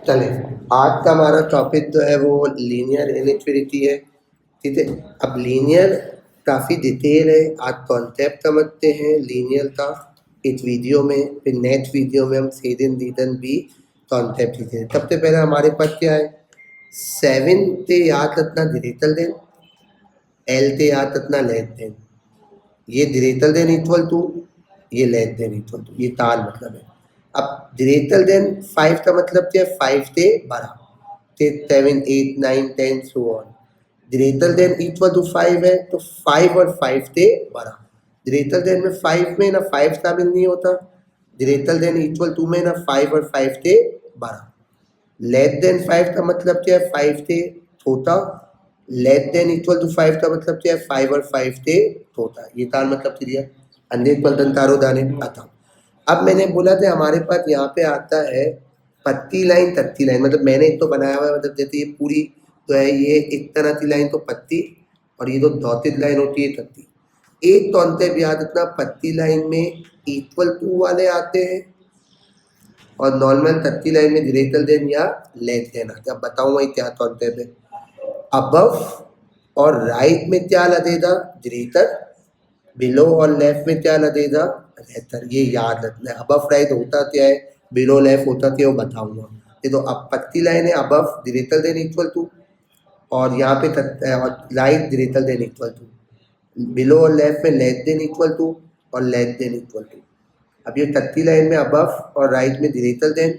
चले, आज का हमारा टॉपिक जो है वो लीनियर इनिक्वालिटी है। ठीक है, अब लीनियर काफ़ी डिटेल है। आज कॉन्सेप्ट समझते हैं लीनियर का इस वीडियो में, फिर नेक्स्ट वीडियो में हम सीधन दीदन भी कॉन्सेप्ट सीखे। सबसे पहले हमारे पास क्या है, 7 से याद रखना डिजिटल देन, एल से याद रखना लेस देन। ये डिजिटल देन इक्वल टू, ये लेस देन इक्वल टू, ये ताल मतलब है। अब ग्रेटर देन 5 का मतलब क्या है, 5 से बड़ा, 7 8 9 10 so on. Greater than equal to 5 है तो 5 और 5 से बड़ा। ग्रेटर देन में 5 में ना 5 शामिल नहीं होता, ग्रेटर देन इक्वल टू में ना 5 और 5 से बड़ा। लेस देन 5 का मतलब क्या है, 5 से छोटा। लेस देन इक्वल टू 5 का मतलब क्या है, 5 और 5 से छोटा। ये तार मतलब क्लियर, अनेक बंधन तारो दाने आता। अब मैंने बोला था हमारे पास यहाँ पे आता है पत्ती लाइन तत्ती लाइन, मतलब मैंने एक तो बनाया हुआ है, मतलब जैसे ये पूरी तो है, ये एक तरह की लाइन तो पत्ती, और ये तो दौतित लाइन होती है तत्ती। एक कॉन्सेप्ट याद रखना, पत्ती लाइन में इक्वल टू वाले आते हैं और नॉर्मल तत्ती लाइन में ग्रेटर देन या लेस देन आते हैं। अब बताऊंगा क्या कॉन्सेप्ट है। अबव और राइट में क्या लगेगा, ग्रेटर। बिलो और लेफ्ट में क्या लगेगा, बेहतर। ये याद रखना है। अबव राइट होता क्या है, बिलो लेफ्ट होता क्या है, वो बताऊंगा। ये तो अब पत्ती लाइन है, above greater than equal to, और यहाँ पे right greater than equal to. Below और लेफ्ट में लेस देन इक्वल टू और लेस देन इक्वल टू। अब ये तत्ती लाइन में अबव और राइट में ग्रेटर देन,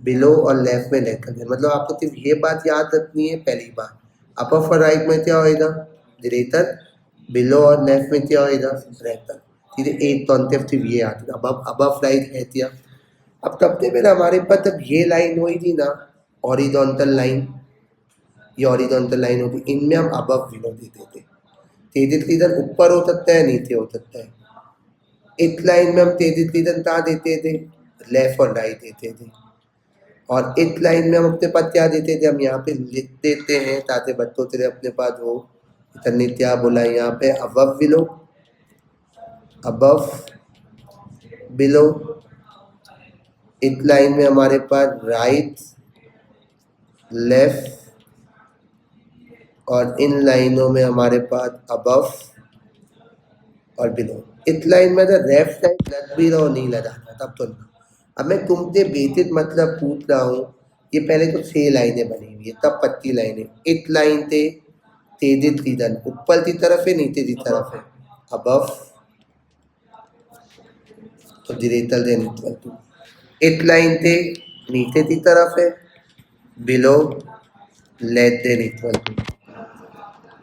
बिलो और लेफ्ट में लेटर देन। मतलब आपको सिर्फ ये बात याद रखनी है, पहली बात अबव और राइट में क्या होएगा, ग्रेटर। बिलो और लेफ्ट में क्या होएगा, रेक्टर। ठीक है, एक कॉन्सेप्ट सिर्फ ये आती है, अबव अबव राइट है क्या। अब सबसे पहले हमारे पास जब ये लाइन हुई थी ना, हॉरिजॉन्टल लाइन, ये हॉरिजॉन्टल लाइन होती, इनमें हम अबव बिलो देते थे। तेजित रीजन ऊपर हो सकता है, नीचे हो सकता है। इस लाइन में हम तेजित रीजन कहाँ देते थे, लेफ्ट और राइट देते थे। और इस लाइन में हम अपने पास क्या देते थे, हम यहाँ पे लिख देते हैं ताकि बच्चों से अपने पास हो। इतनी क्या बोला है यहाँ पे, अबव बिलो, अबव बिलो। इस लाइन में हमारे पास राइट लेफ्ट, और इन लाइनों में हमारे पास अबव और बिलो। इस लाइन में अगर लेफ्ट साइड लग भी रहो नहीं लगाना तब तो ना। अब मैं तुमसे बेसिक मतलब पूछ रहा हूँ, ये पहले तो 6 लाइनें बनी हुई है, तब 25 लाइनें। इस लाइन से तेजित रीजन ऊपर की तरफ है, नीचे की तरफ है, अबव तो ग्रेटर देन इक्वल टू। इस लाइन से नीचे की तरफ है, below less than equal to.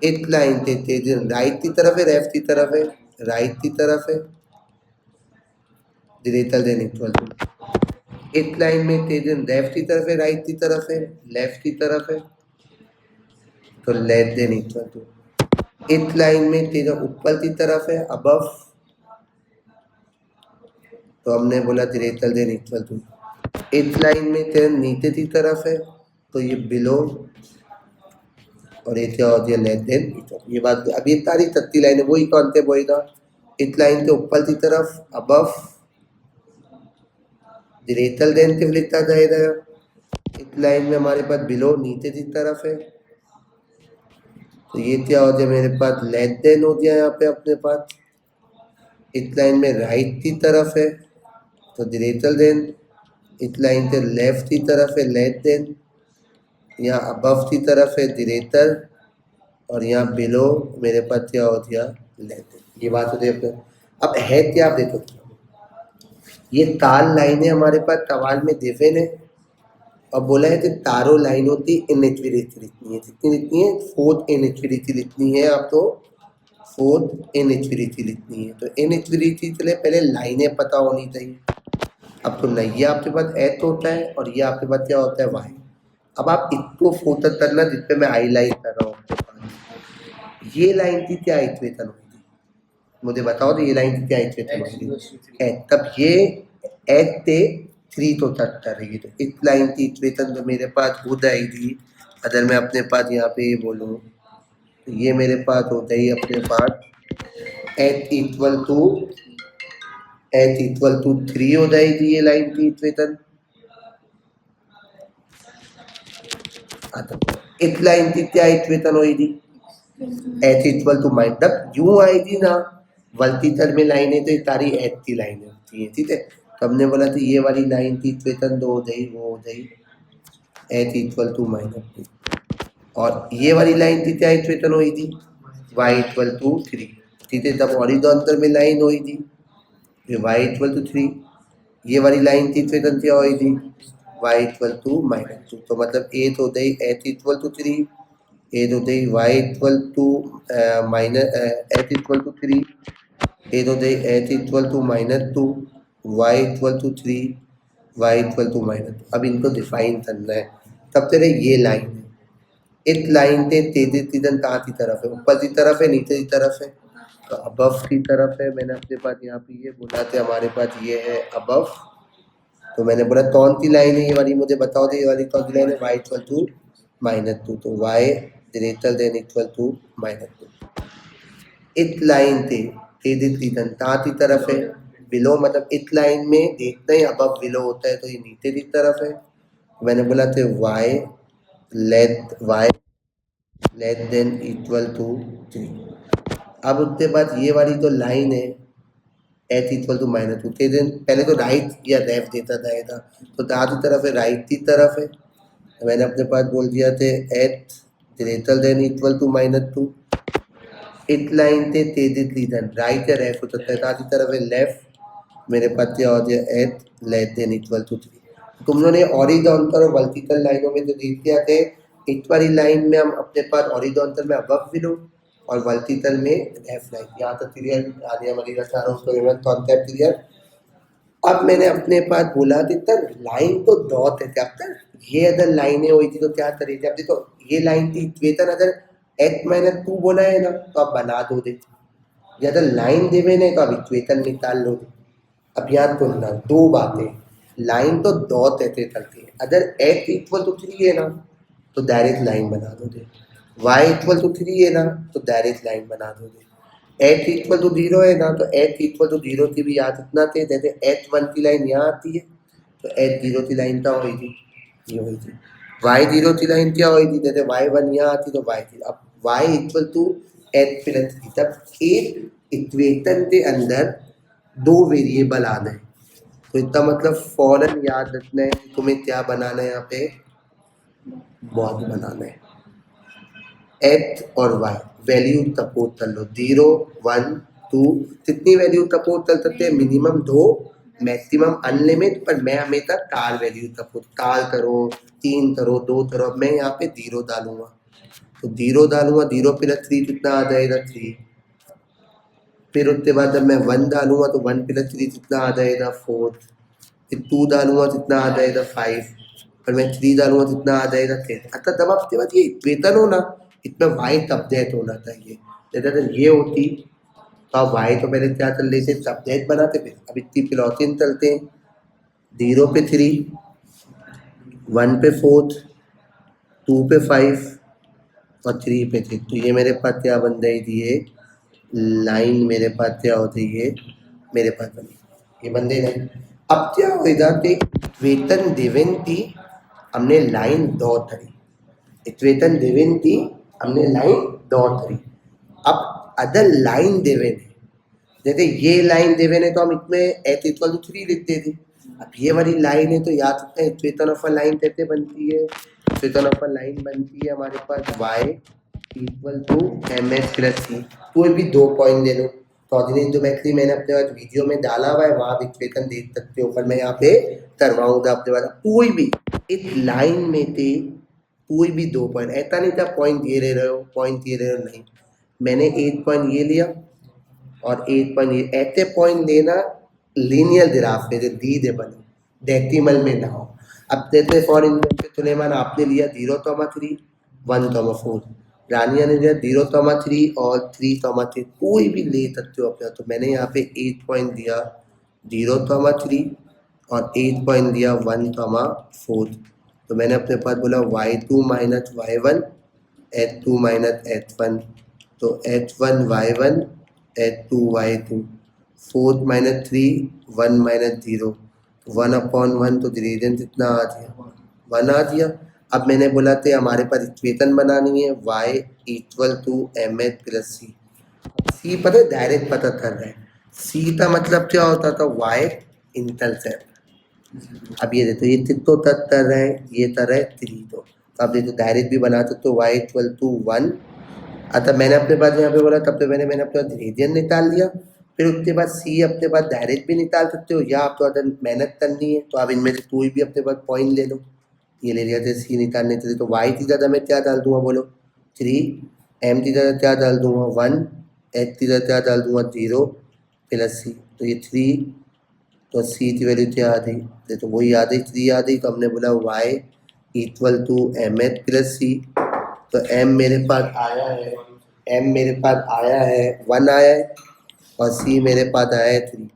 इस लाइन से तेजित राइट की तरफ है, लेफ्ट की तरफ है, राइट की तरफ है, ग्रेटर देन इक्वल टू। इस लाइन में तेजन लेफ्ट की तरफ है, राइट की तरफ है, लेफ्ट की तरफ है, तो लेस देन इक्वल टू। इस लाइन में तेजन ऊपर की तरफ है, अबव, तो हमने बोला ग्रेटर देन इक्वल टू। इस लाइन में तेजन नीचे की तरफ है, तो ये बिलो, और ये क्या हो गया, लेस देन इक्वल। ये बात अब ये सारी 36 लाइन है, वही कॉन्सेप्ट होएगा। इस लाइन के ऊपर की तरफ अबव, ग्रेटर देन सिर्फ लिखा जाएगा। इस लाइन में हमारे पास बिलो नीचे की तरफ है, तो ये क्या हो जाए मेरे पास, लेस देन हो गया यहाँ पे अपने पास। इस लाइन में राइट की तरफ है तो ग्रेटर देन, इस लाइन से लेफ्ट की तरफ है लेस देन, यहाँ अबव की तरफ है ग्रेटर, और यहाँ बिलो मेरे पास क्या हो गया, लेस देन। ये बात होती है। अब है क्या, आप देखो ये ताल लाइनें हमारे पास सवाल में देवे ने, और बोला है कि तारो लाइन होती इनएक्विलिटी लिखनी है। कितनी लिखनी है, 4 इनएक्विलिटी लिखनी है आपको, 4 इनएक्विलिटी लिखनी है। तो इनएक्विलिटी के लिए पहले लाइनें पता होनी चाहिए। अब तो नहीं, ये आपके पास एच होता है और ये आपके पास क्या होता है, वाई। अब आप इसको फोकस करना जिसपे मैं हाईलाइट कर रहा हूँ। ये लाइन की क्या इक्वेशन होगी, मुझे बताओ तो ये लाइन की क्या इक्वेशन होगी। तब ये एच से 3 तो तक रहेगी, तो इस लाइन की इक्वेशन जो मेरे पास हो जाएगी, अगर मैं अपने पास यहाँ पे ये बोलूँ तो ये मेरे पास हो जाएगी अपने पास एच इक्वल टू 3 हो जाएगी ये लाइन की इक्वेशन। आता इट लाइन थी क्या इक्वेशन हुई थी एच इक्वल टू माइन तब यूं आई थी ना वर्टिकल में लाइन है तो तारी एच की लाइन होती है ठीक है। तो हमने बोला था ये वाली लाइन थी इक्वेशन 2 हो गई वो हो गई एच इक्वल टू -2 और ये वाली लाइन थी क्या इक्वेशन हुई थी y इक्वल टू 3 ठीक है। जब हॉरिजॉन्टल में लाइन हुई थी y इक्वल टू 3 ये वाली लाइन की इक्वेशन क्या हुई थी y इक्वल टू -2 तो मतलब ए तो हो गई h इक्वल टू 3 ए तो हो गई y equal to h equal to 3 ए तो हो गई h equal to -2 y equal to 3 y equal to -2 अब इनको डिफाइन करना है। तब तेरे ये लाइन है इस लाइन से तेजी सीधन कहाँ की तरफ है ऊपर की तरफ है नीचे की तरफ है तो अबव की तरफ है। मैंने अपने पास यहाँ पे ये बोला था हमारे पास ये है अबव तो मैंने बोला कौन सी लाइन है ये वाली मुझे बताओ तो ये वाली कौन सी लाइन है y इक्वल टू -2 तो y greater than equal to -2 इस लाइन से तेजी सीधन कहाँ की तरफ है बिलो मतलब इस लाइन में देखते हैं अबव बिलो होता है तो ये नीचे की तरफ है। मैंने बोला था y less than equal to 3 अब उसके बाद ये वाली जो लाइन है एच इक्वल टू -2 दिन पहले तो राइट या लेफ्ट देता था तो दादी तरफ है राइट की तरफ है तो मैंने अपने पास बोल दिया थे h greater than equal to -2 इस लाइन से तेजी सीधन राइट या लेफ्ट हो सकता है दादी तरफ है लेफ्ट मेरे पास क्या हो गया h less than equal to 3 तुम लोगों ने हॉरिजॉन्टल और वर्टिकल लाइनों में जो देख दिया थे इस वाली लाइन में हम अपने पास हॉरिजॉन्टल में अबव बिलो और वर्टिकल में लेफ्ट लाइन यहाँ तक क्लियर आ गया मरीजा चारों कॉन्सेप्ट क्लियर। अब मैंने अपने पास बोला थी तब लाइन तो डॉट है जब तक ये अगर लाइनें हुई थी तो क्या करेगी अब देखो ये लाइन थी इक्वेशन अगर h-2 बोला है ना तो आप बना दो दे या अगर लाइन देवे नहीं तो आप इक्वेशन निकाल लो। अब याद करना दो बातें लाइन तो डॉट ऐसे चलती है अगर h इक्वल टू 3 है ना तो डायरेक्ट लाइन बना दो दे y इक्वल टू 3 है ना तो डायरेक्ट लाइन बना दो दे h इक्वल टू 0 है ना तो h इक्वल टू 0 की भी याद इतना थे जैसे h1 की लाइन यहाँ आती है तो h0 की लाइन क्या हुई थी ये हुई थी y0 की लाइन क्या हुई थी जैसे y1 यहाँ आती तो y0 अब y equal to h plus 3 तब एक इक्वेशन के अंदर दो वेरिएबल आना है तो इसका मतलब फौरन याद रखना है तुम्हें क्या बनाना है यहाँ पे बॉड बनाना है x और y वैल्यू सपोर्ट कर लो 0 1 2 कितनी वैल्यू सपोर्ट कर सकते हैं मिनिमम 2 मैक्सिमम अनलिमिट पर मैं हमेशा 4 वैल्यू सपोर्ट 4 करो 3 करो 2 करो मैं यहाँ पे 0 डालूंगा तो 0 डालूंगा 0 प्लस 3 कितना आ जाएगा 3 फिर उसके बाद जब मैं 1 डालूंगा तो 1 प्लस 3 कितना आ जाएगा 4 फिर 2 डालूंगा कितना आ जाएगा 5 और मैं 3 डालूंगा कितना आ जाएगा 10 अच्छा जब आपके पास ये इक्वेशन हो ना इसमें y सब्जेक्ट होना चाहिए जैसे ये होती तो आप y तो पहले क्या चल रहे थे सब्जेक्ट बनाते फिर अब इतनी फिलॉसिन चलते हैं 0 पे 3 1 पे 4 2 पे 5 और 3 पे 6 तो ये मेरे पास क्या बन जाएगी ये लाइन मेरे पास क्या होती है मेरे पास बनी ये बंदे नहीं। अब क्या होगा कि वेतन देवेन की हमने लाइन दो धरी इक्वेशन देवेन की हमने लाइन दो धरी अब अदर लाइन देवेन है जैसे ये लाइन देवेन है तो हम इसमें एच इक्वल टू 3 लिखते थे अब ये वाली लाइन है तो याद रखते हैं इक्वेशन ऑफ अ लाइन कैसे बनती है इक्वेशन ऑफ अ लाइन बनती है हमारे पास y equal to M H plus C कोई भी 2 पॉइंट ले लो तो ऑर्डिनेटोमेट्री मैंने अपने पास वीडियो में डाला हुआ है वहाँ आप इक्वेशन देख सकते हो पर मैं यहाँ पे करवाऊंगा अपने पास कोई भी इस लाइन में थे कोई भी 2 पॉइंट ऐसा नहीं था पॉइंट ये ले रहे हो पॉइंट ये ले रहे हो नहीं मैंने 1 पॉइंट ये लिया और 1 पॉइंट ये ऐसे पॉइंट लेना लीनियर ग्राफ में दे बने डेसिमल में ना हो। अब जैसे फॉर इंस्टेंस सुलेमान आपने लिया 0,3 1,4 रानिया ने लिया 0,3 और 3,3 कोई भी ले सकते हो अपना तो मैंने यहाँ पे 8 पॉइंट दिया 0,3 और 8 पॉइंट दिया 1,4 तो मैंने अपने पास बोला y2 minus y1 h2 minus h1 तो h1 y1 h2 y2 4 minus 3 1 minus 0 1/1 तो डिवीजन कितना आ गया 1 आ गया। अब मैंने बोला था हमारे पास इक्वेशन बनानी है y equal to M H plus C. C पता है डायरेक्ट पता कर रहा है, सी का मतलब क्या होता था y इंटरसेप्ट। अब ये देखो ये कितो तक कर रहे हैं, ये कर है 3 तो अब देखो डायरेक्ट भी बना सकते हो y इक्वल टू 1। अतः मैंने अपने पास यहाँ पे बोला तब तो मैंने अपने पास रेडियन निकाल लिया, फिर उसके बाद सी अपने पास डायरेक्ट भी निकाल सकते हो या आप तो अगर मेहनत करनी है तो आप इनमें से कोई भी अपने पास पॉइंट ले लो। ये ले लिया थे सी निकालने के लिए, तो वाई की जगह मैं क्या डाल दूंगा बोलो 3, एम की जगह क्या डाल दूंगा 1, एच की जगह क्या डाल दूंगा 0 प्लस सी, तो ये 3, तो सी की वैल्यू क्या आ गई, तो वही आ गई 3 आ गई, तो हमने बोला Y equal to M H plus C. तो एम मेरे पास आया है, एम मेरे पास आया है 1 आया है और सी मेरे पास आया है 3।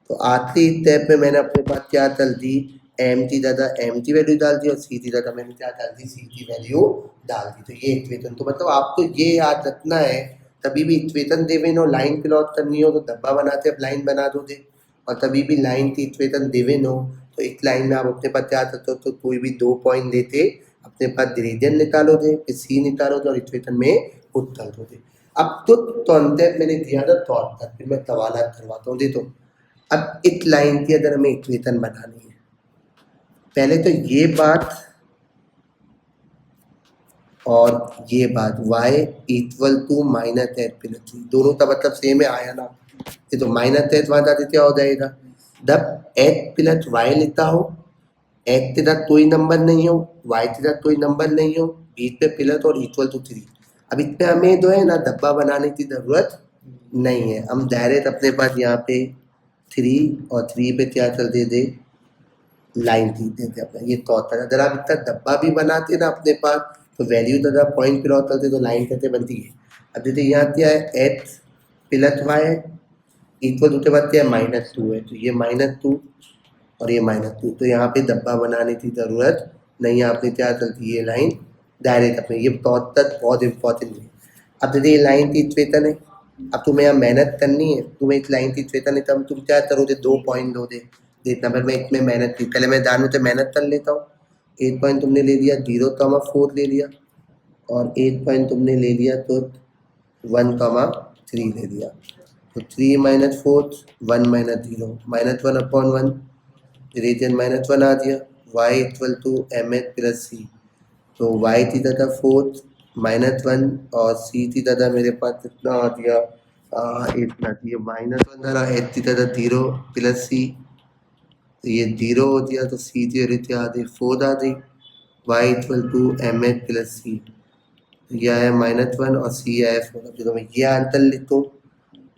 तो आखिरी स्टेप में मैंने अपने पास क्या डाल दी, एम की जगह एम की वैल्यू डाल दी और सी की जगह मैंने क्या डाल दी, सी की वैल्यू डाल दी। तो ये इक्वेशन, तो मतलब आपको ये याद रखना है कभी भी इक्वेशन देवे नो लाइन प्लॉट करनी हो तो डब्बा बनाते अब लाइन बना दो दे, और कभी भी लाइन की इक्वेशन देवे नो तो एक लाइन में आप अपने पास क्या करते हो, तो कोई भी 2 पॉइंट देते अपने पास ग्रेडियंट निकालो दे, फिर सी निकालो दे और इक्वेशन में पुट कर दो दे। अब तो कॉन्सेप्ट मैंने दिया था थॉट तक, फिर मैं सवालात करवाता हूँ दे। तो अब एक लाइन की अगर हमें इक्वेशन बनानी है, पहले तो ये बात और ये बात y equal to minus h plus three, दोनों का मतलब सेम है आया ना, ये तो माइनस एच वहाँ जाते क्या हो जाएगा, जब एच प्लस वाई लिखता हो, एच के साथ कोई नंबर नहीं हो, वाई के साथ कोई नंबर नहीं हो, बीच पे प्लस और इक्वल टू 3। अब इसमें हमें जो है ना डब्बा बनाने की ज़रूरत नहीं है, हम डायरेक्ट अपने पास यहाँ पे 3 और 3 पे क्या चल दे लाइन खींच देते अपना, ये चौथा। अगर आप इतना डब्बा भी बनाते ना अपने पास तो वैल्यू तो अगर पॉइंट प्लॉट करते तो लाइन कैसे बनती है। अब जैसे यहाँ क्या है एच प्लस वाई है इक्वल उसके बाद क्या है -2 है, तो ये -2 और ये -2, तो यहाँ पे डब्बा बनाने की ज़रूरत नहीं है, आपने क्या चलती है लाइन डायरेक्ट अपने, ये थॉट तक बहुत इंपॉर्टेंट है। अब जैसे ये लाइन की इक्वेशन है, अब तुम्हें यहाँ मेहनत करनी है, तुम्हें एक लाइन की इक्वेशन है, तब तुम क्या करोगे 2 पॉइंट दो दे देखना, पर मैं इसमें मेहनत की, पहले मैं जानूँ तो मेहनत कर लेता हूँ। 1 पॉइंट तुमने ले लिया 0,4 ले लिया और 1 पॉइंट तुमने ले लिया तो 1,3 ले लिया, तो 3 माइनस 4 1 माइनस 0 -1/1 रेडियन -1 आ दिया, y equal to M H plus C, तो y की जगह 4 -1 और c की जगह मेरे पास कितना आ दिया इतना, ये -1 धरा, h की जगह 0 प्लस सी, तो ये 0 हो दिया, तो सी की वैल्यू क्या आ गई 4 आ गई, y equal to M H plus C, यह है -1 और सी आया 4। अब तो मैं ये आंसर लिखूँ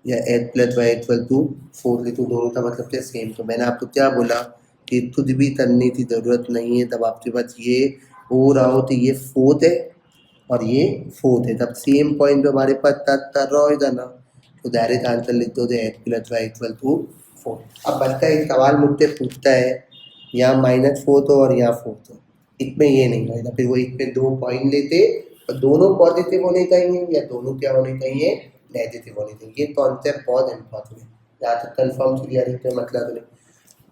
या h plus y equal to 4 लिखूँ, दोनों का मतलब क्या सेम। तो मैंने आपको क्या बोला कि कुछ भी करने की ज़रूरत नहीं है, तब आपके पास ये हो रहा हो तो ये 4 है और ये 4 है, तब सेम पॉइंट पे हमारे पास टच कर रहा होगा ना, तो डायरेक्ट आंसर लिख दो h plus y equal to 4। अब बच्चा एक सवाल मुझसे पूछता है यहाँ -4 तो और यहाँ 4 तो, इसमें ये नहीं होगा, फिर वो इसमें 2 पॉइंट लेते और दोनों पॉजिटिव होने चाहिए या दोनों क्या होने चाहिए नेगेटिव होने चाहिए। ये कॉन्सेप्ट बहुत इंपॉर्टेंट है, या तो कन्फर्म क्लियर है मतलब नहीं।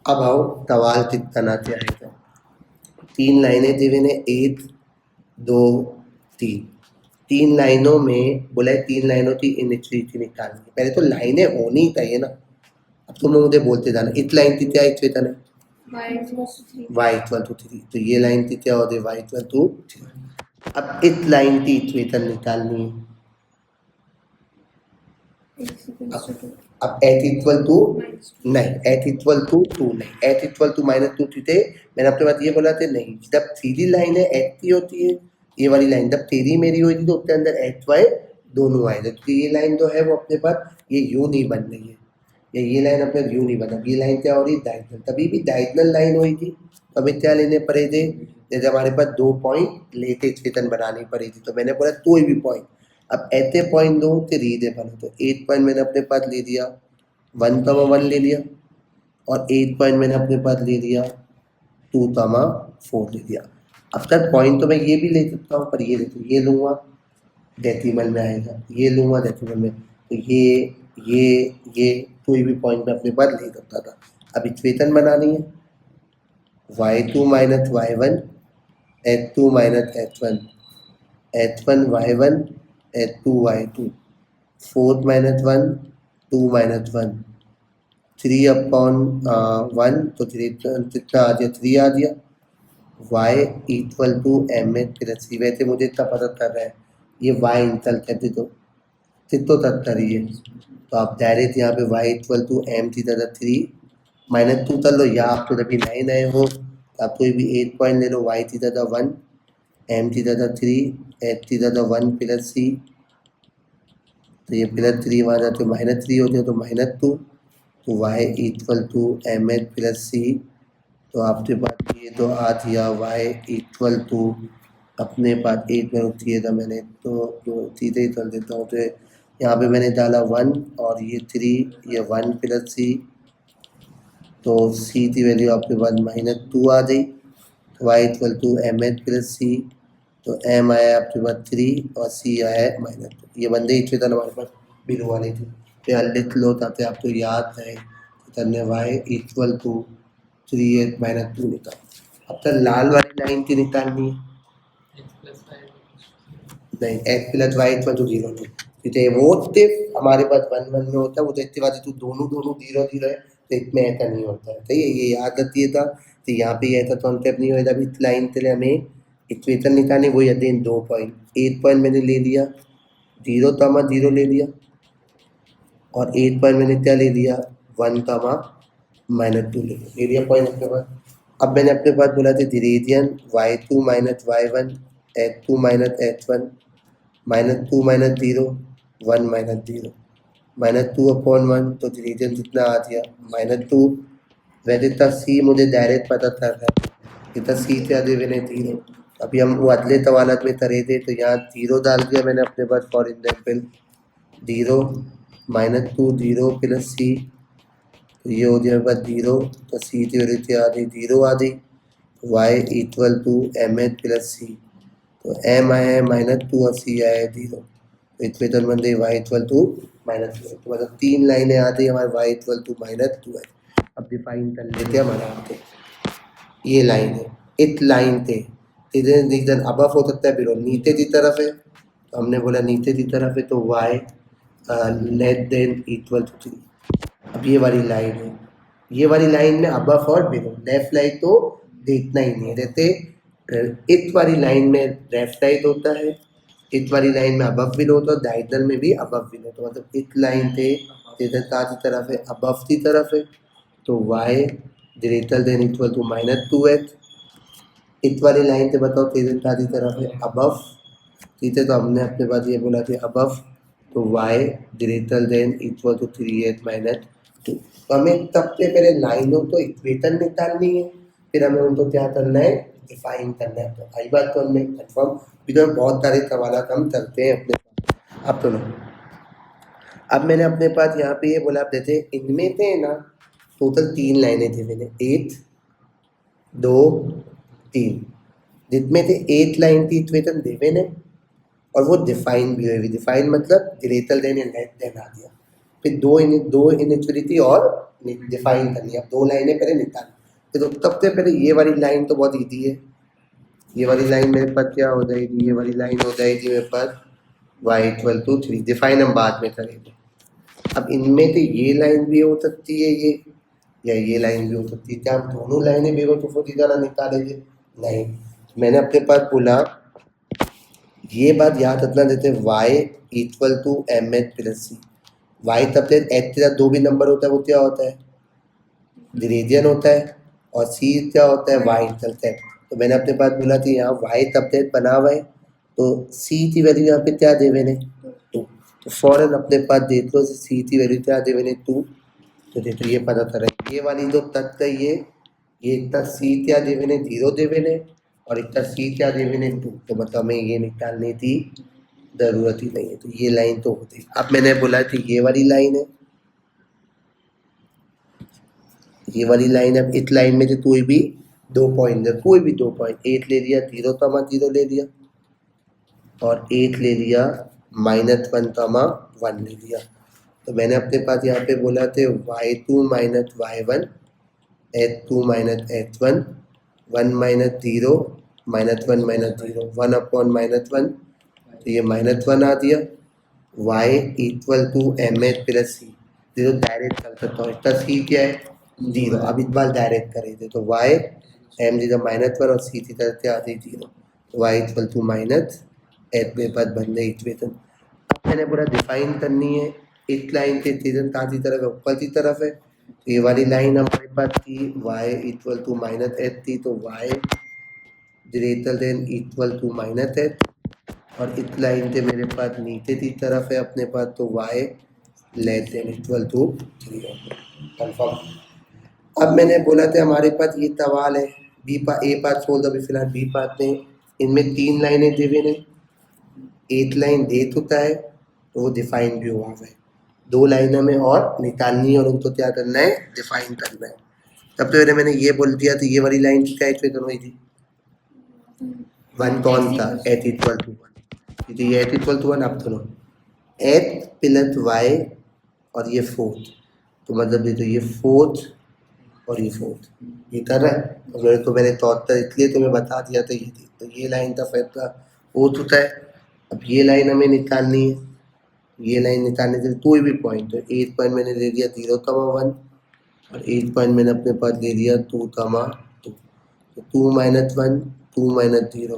अब आओ सवाल कितना चाहिए, 3 लाइनें दी हुई ने 1 2 3, 3 लाइनों में बोला है 3 लाइनों की इनिक्वालिटी निकालनी है, पहले तो लाइनें होनी चाहिए ना। अब तुम मुझे बोलते जाना इस लाइन की क्या इक्वेशन है y इक्वल टू 3, तो ये लाइन की क्या होती है y इक्वल टू 3। अब इस लाइन की इक्वेशन निकालनी है, अब एच इक्वल टू नहीं, एच इक्वल टू 2 नहीं, एच इक्वल टू -2 थे, मैंने अपने बात ये बोला था नहीं, जब सीधी लाइन है एच की होती है, ये वाली लाइन जब तेरी मेरी होगी तो उसके अंदर एच वाई दोनों आएगा, तो ये लाइन जो है वो अपने पास ये यू नहीं बन रही है, ये लाइन अपने यू नहीं बना, ये लाइन क्या हो रही है डायगनल, तभी भी डायगनल लाइन होगी तो हमें क्या लेने पड़ेंगे, जैसे हमारे पास 2 पॉइंट लेके इक्वेशन बनानी पड़ेगी, तो मैंने बोला कोई भी पॉइंट, अब ऐसे पॉइंट दो तो रीजनेबल हो, तो 8 पॉइंट मैंने अपने पास ले लिया 1,1 ले लिया और 8 पॉइंट मैंने अपने पास ले लिया 2,4 ले लिया। अब तक पॉइंट तो मैं ये भी ले सकता हूँ, पर ये देखो ये लूँगा डेसिमल में आएगा, ये लूँगा डेसिमल में, तो ये कोई भी पॉइंट में अपने पास ले सकता था। अब इक्वेशन बनानी है y2 - y1 H2 minus H1, H1 Y1, H2 Y2, 4 minus 1, 2 minus 1, 3 upon 1, तो 3 कितना आ गया, 3 आ गया। y equal to M H plus C, वैसे मुझे इतना पता चल रहा है ये y इंटल कहते तो तत्तर ही है, तो आप डायरेक्ट यहाँ पे y equal to m theta 3 minus 2 कर लो, या आप तो जब नए नए हो तो आप कोई भी 8 पॉइंट ले लो, y theta 1 M theta 3 H theta 1 plus C, तो ये प्लस 3 वहाँ जाते माइनस 3 होते हैं तो माइनस 2, तो y equal to M H plus C, तो आपके पास ये तो आ दिया y इक्वल टू अपने पास एक में दिए था मैंने, तो जो सीधे ही चल देता हूँ, तो यहाँ पे मैंने डाला 1 और ये 3, ये 1 प्लस सी, तो सी की वैल्यू आपके पास -2 आ गई, तो y equal to M H plus C, तो m आया आपके पास 3 और c आया -2। ये बंदे ही था हमारे पास बिलो वाली थी, तो यार लिख लो ताकि आपको याद रहे, तो y इक्वल टू 3 -2 निकाल। अब तक लाल वाली लाइन की निकालनी है, नहीं x plus y equal to 0 नहीं, क्योंकि वो सिर्फ हमारे पास 1 1 में होता है, वो तो इतनी बात तो दोनों 0 0 है, तो इसमें ऐसा नहीं होता है, सही है, ये याद रखिए था। तो यहाँ पे ऐसा कॉन्सेप्ट नहीं होता, अभी इस लाइन के लिए हमें इक्वेशन निकालनी, वही अगेन 2 पॉइंट, 8 पॉइंट मैंने ले लिया 0 कामा 0 ले लिया, और 8 पॉइंट मैंने क्या ले लिया 1 कामा -2 ले लिया पॉइंट अपने पास। अब मैंने अपने पास बोला था division y2 minus y1 h2 minus h1 -2 minus 0 1 minus 0 -2 upon 1, तो डिवीजन कितना आ गया -2। वैसे इतना सी मुझे डायरेक्ट पता चल रहा है, इतना सी से आधे मैंने 0, अभी हम वो अगले तवालत में करे थे, तो यहाँ 0 डाल दिया मैंने अपने पास, फॉर एग्जाम्पल 0 -2 0 प्लस सी, तो ये हो गया मेरे पास 0, तो सी की वैल्यू क्या आ गई 0 आ गई, y equal to M H plus C, तो m आया है -2 और c आया है 0, तो इक्वेशन बन गई y इक्वल टू -2, तो मतलब 3 लाइनें आ गई हमारे y इक्वल टू -2 है। अब डिफाइन कर लेते हैं हमारा आपके, ये लाइन है, इस लाइन से इधर रीजन अबव हो सकता है, बिलो नीचे की तरफ है, तो हमने बोला नीचे की तरफ है, तो y less than equal to 3। अब ये वाली लाइन है, ये वाली लाइन में अबव और बिलो, लेफ्ट लाइन तो देखना ही नहीं है, जैसे इस वाली लाइन में लेफ्ट लाइन होता है, इस वाली लाइन में अबव बिलो होता है, डायगोनल में भी अबव बिलो, तो मतलब इस लाइन से इधर की तरफ है, अबव की तरफ है, तो y greater than equal to -2h, इस वाली लाइन से बताओ इधर की तरफ है अबव, ठीक है, तो हमने अपने पास ये बोला कि अबव, तो y greater than equal to 3h -2, तो हमें सबसे पहले लाइनों तो इक्वेशन निकालनी है, फिर हमें उनको क्या करना है डिफाइन करना है, तो आई बात तो हमने कन्फर्म, इधर बहुत सारे सवाल हम करते हैं अपने। अब तो अब मैंने अपने पास यहाँ पे ये बोला, आप जैसे इनमें थे ना टोटल 3 लाइनें थी, मैंने 1 2 3, जिसमें से 8 लाइन की इक्वेशन देवे ने, और वो डिफाइन भी हुई, डिफाइन मतलब ग्रेटर देन या लेस देन आ गया, फिर दो इनिक्वालिटी और डिफाइन करनी है, अब 2 लाइनें पहले निकाल, तो सबसे पहले ये वाली लाइन तो बहुत ईजी है, ये वाली लाइन मेरे पास क्या हो जाएगी, ये वाली लाइन हो जाएगी मेरे पास y इक्वल टू 3, डिफाइन हम बाद में करेंगे। अब इनमें से ये लाइन भी हो सकती है ये, या ये लाइन भी हो सकती है, क्या हम दोनों लाइनें बेवकूफ़ों की तरह निकालेंगे, नहीं, मैंने अपने पास बोला ये बात याद रखना, देते y equal to M H plus c, y तब तक एच के साथ 2 भी नंबर होता है, वो क्या होता है ग्रेडियन होता है, और सी क्या होता है वाई इंटरसेप्ट, तो मैंने अपने पास बोला कि यहाँ वाई तब तक बना हुआ है, तो सी की वैल्यू यहाँ पे क्या दे मैंने 2, तो फौरन अपने पास देख लो सी की वैल्यू क्या दे मैंने 2, तो देखो ये पता चला, ये वाली जो तक ये इतना सी क्या दे मैंने 0 दे मैंने, और इतना सी क्या दे मैंने 2, तो मतलब हमें ये निकालने की ज़रूरत ही नहीं है, तो ये लाइन तो होती। अब मैंने बोला कि ये वाली लाइन है, ये वाली लाइन है, इस लाइन में से कोई भी 2 पॉइंट है, कोई भी 2 पॉइंट, 8 ले लिया 0 कामा 0 ले लिया, और 8 ले लिया -1 कामा 1 ले लिया, तो मैंने अपने पास यहाँ पे बोला थे y2 minus y1 h2 minus h1 1 minus 0 -1 -0 1 upon -1, तो ये -1 आ दिया। y equal to M H plus C, तो डायरेक्ट कर सकता हूँ, इसका सी क्या है 0। अब इस बार डायरेक्ट करेंगे तो y m जी -1 और सी की तरफ से आ गई 0, y equal to minus h मेरे पास बन गई इक्वेशन। अब मैंने पूरा डिफाइन करनी है, इस लाइन के इक्वेशन कहाँ की तरफ है, ऊपर की तरफ है, तो ये वाली लाइन हमारे पास थी y equal to minus h थी, तो y greater than equal to minus h, और इस लाइन से मेरे पास नीचे की तरफ है अपने पास, तो y less than equal to 0 confirm. अब मैंने बोला था हमारे पास ये सवाल है ए पार्ट सोल्व, अभी फिलहाल बी पार्ट नहीं, इनमें 3 लाइनें दी हुई हैं, एक लाइन दे चुका है तो वो डिफाइन भी हुआ है, 2 लाइनों में और निकालनी है और उनको क्या करना है, डिफाइन करना है। तब तो मैंने ये बोल दिया तो ये वाली लाइन की क्या इक्वेशन हुई थी, 1 कौन था, एच इक्वल टू 1, तो ये एच इक्वल टू 1, अब सुनो एच प्लस वाई और ये फोर्थ, तो मतलब ये तो ये फोर्थ और ये फोर्थ, ये कर रहा है, और मेरे को मैंने तौर इसलिए तुम्हें बता दिया था ये थी, तो ये लाइन का फैसला हो चुका है। अब ये लाइन हमें निकालनी है, ये लाइन निकालने के लिए कोई भी पॉइंट है, 8 पॉइंट मैंने ले लिया 0,1 और 8 पॉइंट मैंने अपने पास ले लिया 2,2, तो 2 - 1 2 - 0,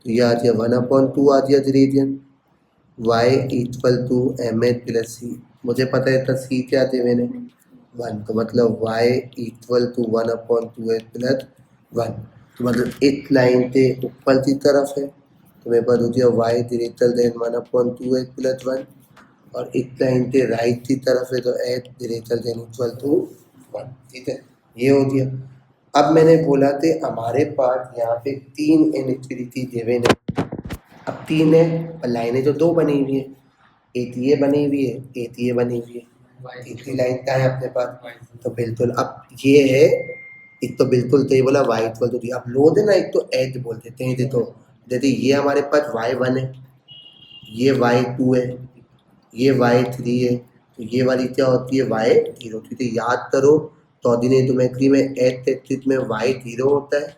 तो ये आ गया 1/2 आ गया radian, y equal to M H plus C, मुझे पता है था सी क्या थे मैंने 1, तो मतलब y equal to 1/2h plus 1, तो मतलब इस लाइन से ऊपर की तरफ है, तो मेरे पास हो गया y greater then 1/2h plus 1, और इस लाइन से राइट की तरफ है तो h greater than equal to 1, ठीक है, ये हो गया। अब मैंने बोला थे हमारे पास यहाँ पे 3 इनइक्वालिटी देवे ने, अब 3 है और लाइनें जो 2 बनी हुई है, एक ये बनी हुई है एक ये बनी हुई है, तीसरी लाइन क्या है अपने पास, तो बिल्कुल अब ये है, एक तो बिल्कुल तो ये बोला y इक्वल टू, अब लो देना एक तो एच बोल देते हैं, देखो जैसे ये हमारे पास y1 है, ये y2 है, ये y3 है, तो ये वाली क्या होती है y0, ठीक है, याद करो कोऑर्डिनेटोमेट्री में x एक्सिस में y0 होता है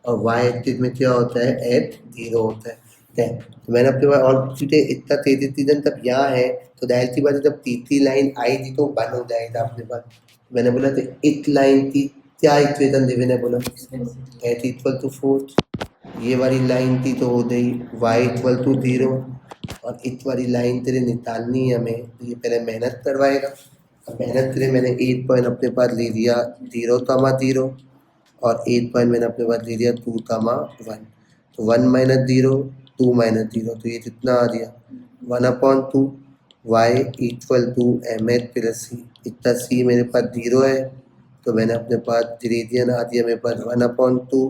और y एक्सिस में क्या होता है h0 होता है, ठीक है, तो मैंने अपने पास और ठीक है इतना तेजी सीजन तब यहाँ है, तो जाहिर सी बात है जब तीसरी लाइन आएगी तो बंद हो जाएगा अपने पास, मैंने बोला तो इस लाइन की क्या इक्वेशन देवे ने बोला h इक्वल टू 4, ये वाली लाइन थी तो हो गई y इक्वल टू 0, और इस वाली लाइन तेरे निकालनी है हमें, तो ये पहले मेहनत करवाएगा, अब मेहनत के लिए मैंने 8 पॉइंट अपने पास ले लिया 0,0 और 8 पॉइंट मैंने अपने पास ले लिया 2,1, तो 1 - 0 2 - 0, तो ये कितना आ गया 1/2 y equal to M H plus C, इतना सी मेरे पास 0 है, तो मैंने अपने पास रेडियन आ दिया मेरे पास 1/2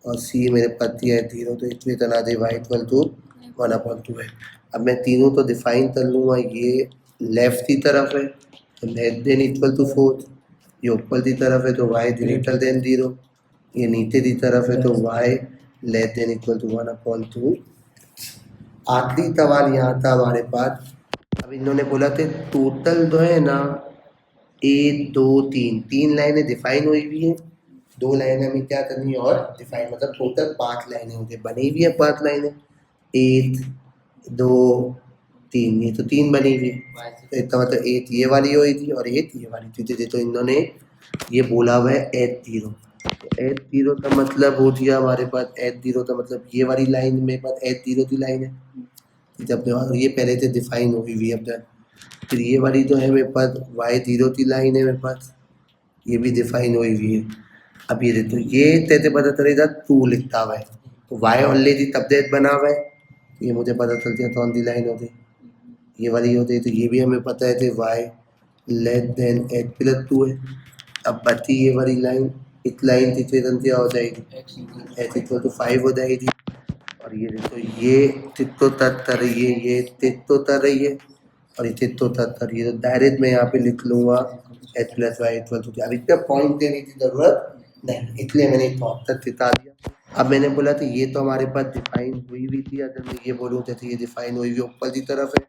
और सी मेरे पास दिया है 0, तो इसमें तना दे y इक्वल टू 1/2 है। अब मैं तीनों तो डिफाइन कर लूँगा, ये लेफ्ट की तरफ है तो लेस देन इक्वल टू 4, ये ऊपर की तरफ है तो y ग्रेटर देन 0, ये नीचे की तरफ है तो y less than equal to 1/2। आखिरी सवाल यहाँ था हमारे पास, अब इन्होंने बोला थे टोटल जो है ना 1 2 3 3 लाइनें डिफाइन हुई हुई है, 2 लाइनें हमें क्या करनी है और डिफाइन, मतलब टोटल 5 लाइनें मुझे बनी हुई है, 5 लाइनें 1 2 3, ये तो 3 बनी हुई है, तो इसका मतलब एक ये वाली हुई थी और एक ये वाली थी, तो इन्होंने ये बोला हुआ है h0, तो h0 का मतलब हो गया हमारे पास, h0 का मतलब ये वाली लाइन मेरे पास h0 की लाइन है, जब ये पहले से डिफाइन हुई हुई है अपना, फिर ये वाली जो है मेरे पास y0 की लाइन है मेरे पास, ये भी डिफाइन हुई हुई है। अब ये देखो ये तैसे पता चलेगा 2 लिखता हुआ है, तो y ऑलरेडी तबदेत बना हुआ है, तो ये मुझे पता चल गया कौन सी लाइन होती, ये वाली होती है, तो ये भी हमें पता है कि y less then h plus 2 है। अब बची ये वाली लाइन, इस लाइन की इक्वेशन क्या हो जाएगी, h इक्वल टू 5 हो जाएगी, और ये देखो ये चित्तो तक कर रही है, ये चित्तो कर रही है और ये चित्तो तक कर रही है, तो डायरेक्ट मैं यहाँ पे लिख लूँगा h plus y equal to, अब इसका पॉइंट देने की ज़रूरत नहीं, इसलिए मैंने तक चिता दिया। अब मैंने बोला था ये तो हमारे पास डिफाइन हुई हुई थी, अगर मैं ये बोलूँ तो ये डिफाइन हुई हुई ऊपर की तरफ है,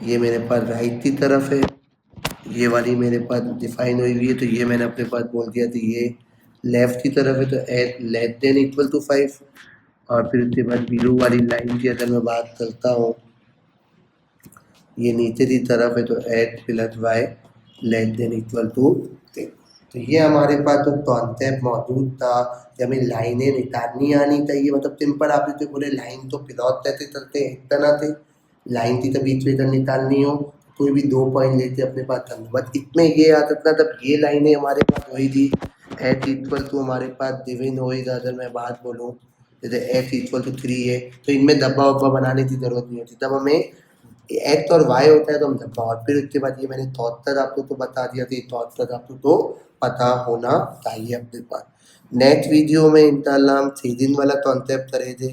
ये मेरे पास राइट की तरफ है, ये वाली मेरे पास डिफाइन हुई हुई है, तो ये मैंने अपने पास बोल दिया था ये लेफ्ट की तरफ है तो eight less than equal to 5, और फिर उसके बाद जीरो वाली लाइन की अगर मैं बात करता हूँ, ये नीचे की तरफ है तो eight plus y less than equal to 10। तो ये हमारे पास तो कॉन्सेप्ट मौजूद था कि हमें लाइनें निकालनी आनी चाहिए, मतलब सिंपल आप जो बोले लाइन तो प्लॉट कैसे चलते हैं, एक तरह से लाइन की तो बीच में अगर निकालनी हो कोई भी 2 पॉइंट लेके अपने पास करना, बस इसमें ये आता था तब ये लाइनें हमारे पास वही थी एच इक्वल टू हमारे पास डिविन होएगा। अगर मैं बात बोलूँ जैसे एच इक्वल टू 3 है तो इनमें धब्बा वब्बा बनाने की ज़रूरत नहीं होती, तब हमें एक्स और वाई होता है तो हम धब्बा, और फिर उसके बाद ये मैंने थॉट आपको तो बता दिया था, थॉट आपको तो पता होना चाहिए अपने पास। नेक्स्ट वीडियो में इंशाल्लाह हम सीजन वाला कॉन्सेप्ट करेंगे।